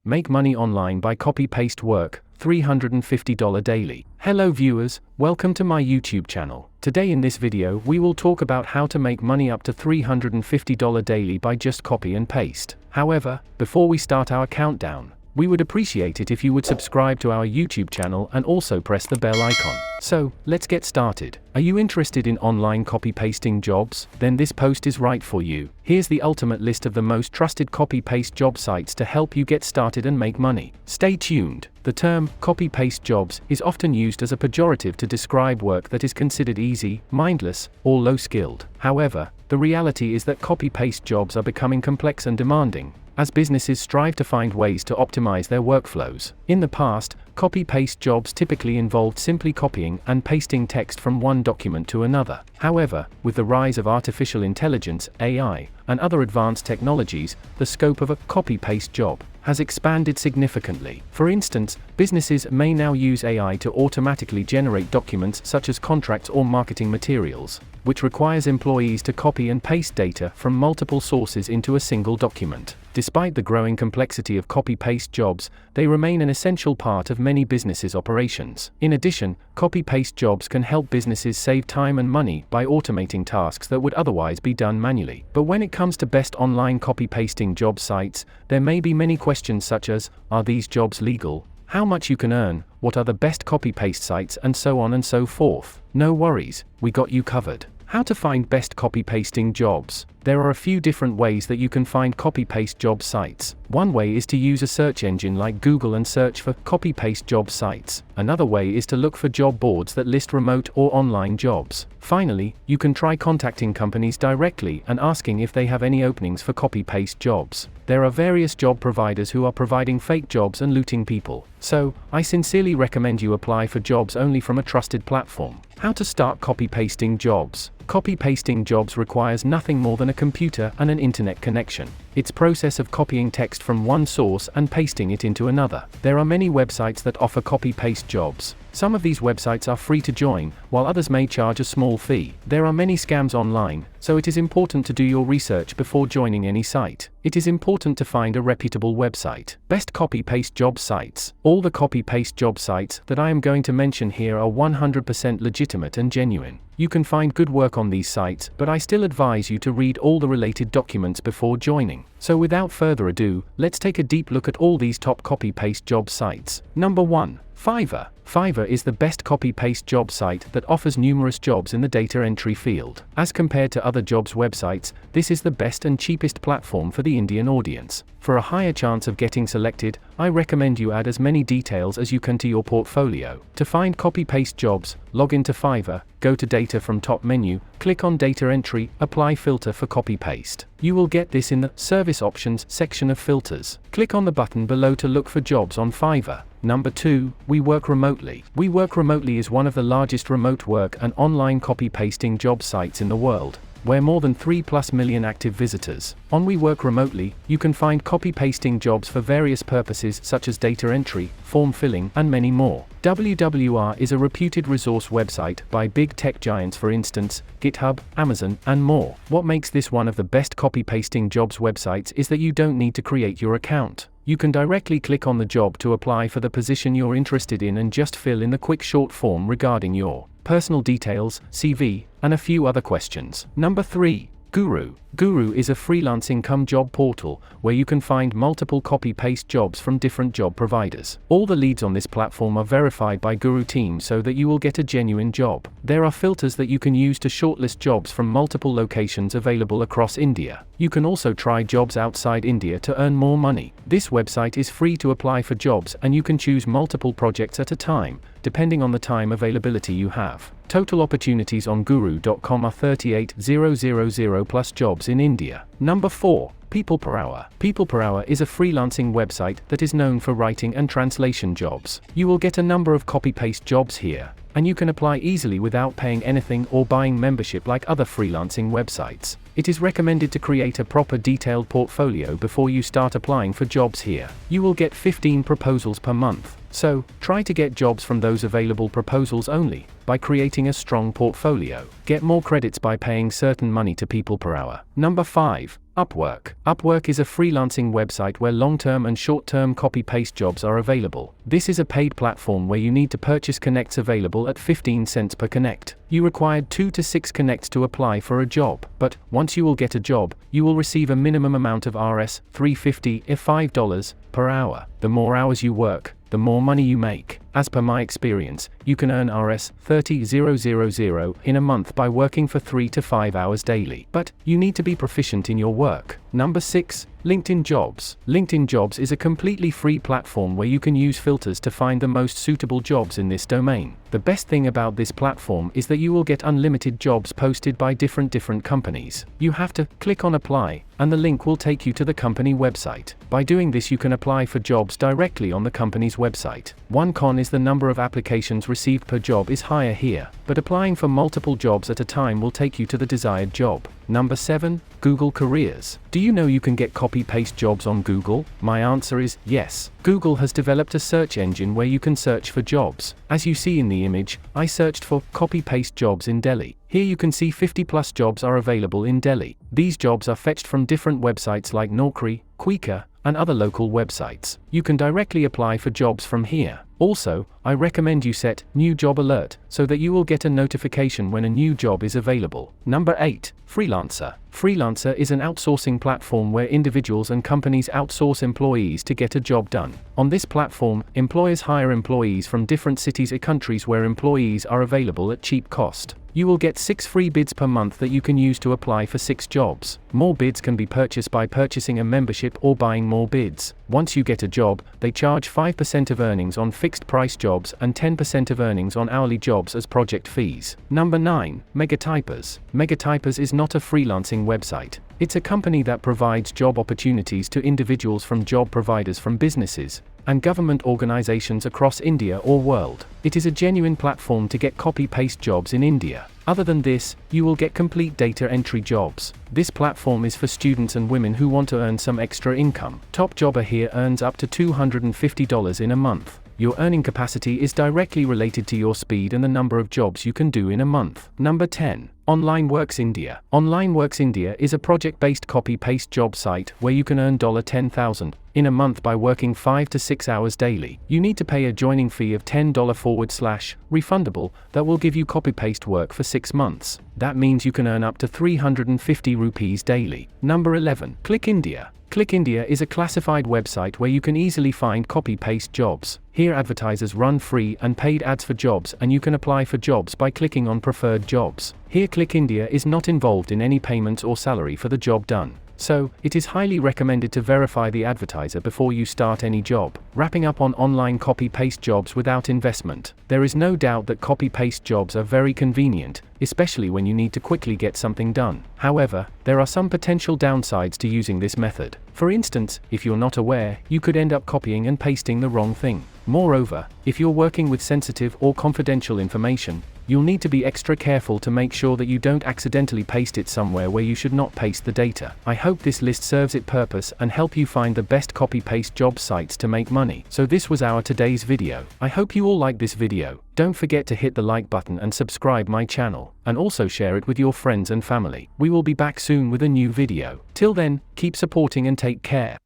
Make money online by copy-paste work, $350 daily. Hello viewers, welcome to my YouTube channel. Today in this video we will talk about how to make money up to $350 daily by just copy and paste. However, before we start our countdown, we would appreciate it if you would subscribe to our YouTube channel and also press the bell icon. So, let's get started. Are you interested in online copy-pasting jobs? Then this post is right for you. Here's the ultimate list of the most trusted copy-paste job sites to help you get started and make money. Stay tuned. The term copy-paste jobs is often used as a pejorative to describe work that is considered easy, mindless, or low-skilled. However, the reality is that copy-paste jobs are becoming complex and demanding, as businesses strive to find ways to optimize their workflows. In the past, copy-paste jobs typically involved simply copying and pasting text from one document to another. However, with the rise of artificial intelligence, AI, and other advanced technologies, the scope of a copy-paste job has expanded significantly. For instance, businesses may now use AI to automatically generate documents such as contracts or marketing materials, which requires employees to copy and paste data from multiple sources into a single document. Despite the growing complexity of copy-paste jobs, they remain an essential part of many businesses' operations. In addition, copy-paste jobs can help businesses save time and money by automating tasks that would otherwise be done manually. But when it comes to best online copy-pasting job sites, there may be many questions such as, are these jobs legal? How much you can earn? What are the best copy-paste sites? And so on and so forth. No worries, we got you covered. How to find best copy-pasting jobs? There are a few different ways that you can find copy-paste job sites. One way is to use a search engine like Google and search for copy-paste job sites. Another way is to look for job boards that list remote or online jobs. Finally, you can try contacting companies directly and asking if they have any openings for copy-paste jobs. There are various job providers who are providing fake jobs and looting people. So, I sincerely recommend you apply for jobs only from a trusted platform. How to start copy-pasting jobs? Copy-pasting jobs requires nothing more than a computer and an internet connection. It's process of copying text from one source and pasting it into another. There are many websites that offer copy-paste jobs. Some of these websites are free to join, while others may charge a small fee. There are many scams online, so it is important to do your research before joining any site. It is important to find a reputable website. Best copy-paste job sites. All the copy-paste job sites that I am going to mention here are 100% legitimate and genuine. You can find good work on these sites, but I still advise you to read all the related documents before joining. So without further ado, let's take a deep look at all these top copy-paste job sites. Number 1. Fiverr. Fiverr is the best copy-paste job site that offers numerous jobs in the data entry field. As compared to other jobs websites, this is the best and cheapest platform for the Indian audience. For a higher chance of getting selected, I recommend you add as many details as you can to your portfolio. To find copy-paste jobs, log into Fiverr, go to Data from top menu, click on Data Entry, apply filter for copy-paste. You will get this in the Service Options section of filters. Click on the button below to look for jobs on Fiverr. Number 2. We Work Remotely. We Work Remotely is one of the largest remote work and online copy-pasting job sites in the world, where more than 3+ million active visitors. On We Work Remotely, you can find copy-pasting jobs for various purposes such as data entry, form filling, and many more. WWR is a reputed resource website by big tech giants, for instance, GitHub, Amazon, and more. What makes this one of the best copy-pasting jobs websites is that you don't need to create your account. You can directly click on the job to apply for the position you're interested in and just fill in the quick short form regarding your personal details, CV, and a few other questions. Number 3. Guru. Guru is a freelance income job portal where you can find multiple copy-paste jobs from different job providers. All the leads on this platform are verified by Guru team so that you will get a genuine job. There are filters that you can use to shortlist jobs from multiple locations available across India. You can also try jobs outside India to earn more money. This website is free to apply for jobs and you can choose multiple projects at a time, depending on the time availability you have. Total opportunities on Guru.com are 38,000 plus jobs in India. Number 4. People Per Hour. People Per Hour is a freelancing website that is known for writing and translation jobs. You will get a number of copy-paste jobs here, and you can apply easily without paying anything or buying membership like other freelancing websites. It is recommended to create a proper detailed portfolio before you start applying for jobs here. You will get 15 proposals per month. So, try to get jobs from those available proposals only, by creating a strong portfolio. Get more credits by paying certain money to people per hour. Number 5. Upwork. Upwork is a freelancing website where long-term and short-term copy-paste jobs are available. This is a paid platform where you need to purchase connects available at 15 cents per connect. You required 2 to 6 connects to apply for a job, but once you will get a job, you will receive a minimum amount of Rs. 350 if $5 per hour. The more hours you work, the more money you make. As per my experience, you can earn Rs. 30,000 in a month by working for 3 to 5 hours daily. But you need to be proficient in your work. Number 6. LinkedIn Jobs. LinkedIn Jobs is a completely free platform where you can use filters to find the most suitable jobs in this domain. The best thing about this platform is that you will get unlimited jobs posted by different companies. You have to click on apply, and the link will take you to the company website. By doing this, you can apply for jobs directly on the company's website. One con is the number of applications received per job is higher here, but applying for multiple jobs at a time will take you to the desired job. Number 7. Google Careers. Do you know you can get copy-paste jobs on Google? My answer is yes. Google has developed a search engine where you can search for jobs. As you see in the image, I searched for copy-paste jobs in Delhi. Here you can see 50+ jobs are available in Delhi. These jobs are fetched from different websites like Naukri, Quikr, and other local websites. You can directly apply for jobs from here. Also, I recommend you set New Job Alert so that you will get a notification when a new job is available. Number 8. Freelancer. Freelancer is an outsourcing platform where individuals and companies outsource employees to get a job done. On this platform, employers hire employees from different cities or countries where employees are available at cheap cost. You will get 6 free bids per month that you can use to apply for 6 jobs. More bids can be purchased by purchasing a membership or buying more bids. Once you get a job, they charge 5% of earnings on fixed price jobs and 10% of earnings on hourly jobs as project fees. Number 9. Megatypers. Megatypers is not a freelancing website. It's a company that provides job opportunities to individuals from job providers from businesses and government organizations across India or world. It is a genuine platform to get copy-paste jobs in India. Other than this, you will get complete data entry jobs. This platform is for students and women who want to earn some extra income. Top jobber here earns up to $250 in a month. Your earning capacity is directly related to your speed and the number of jobs you can do in a month. Number 10. Online Works India. Online Works India is a project-based copy-paste job site where you can earn $10,000 in a month by working 5 to 6 hours daily. You need to pay a joining fee of $10/refundable that will give you copy-paste work for 6 months. That means you can earn up to 350 rupees daily. Number 11. Click India. Click India is a classified website where you can easily find copy-paste jobs. Here advertisers run free and paid ads for jobs, and you can apply for jobs by clicking on preferred jobs. Here Click India is not involved in any payments or salary for the job done. So, it is highly recommended to verify the advertiser before you start any job. Wrapping up on online copy-paste jobs without investment. There is no doubt that copy-paste jobs are very convenient, especially when you need to quickly get something done. However, there are some potential downsides to using this method. For instance, if you're not aware, you could end up copying and pasting the wrong thing. Moreover, if you're working with sensitive or confidential information, you'll need to be extra careful to make sure that you don't accidentally paste it somewhere where you should not paste the data. I hope this list serves its purpose and help you find the best copy-paste job sites to make money. So this was our today's video. I hope you all like this video. Don't forget to hit the like button and subscribe my channel, and also share it with your friends and family. We will be back soon with a new video. Till then, keep supporting and take care.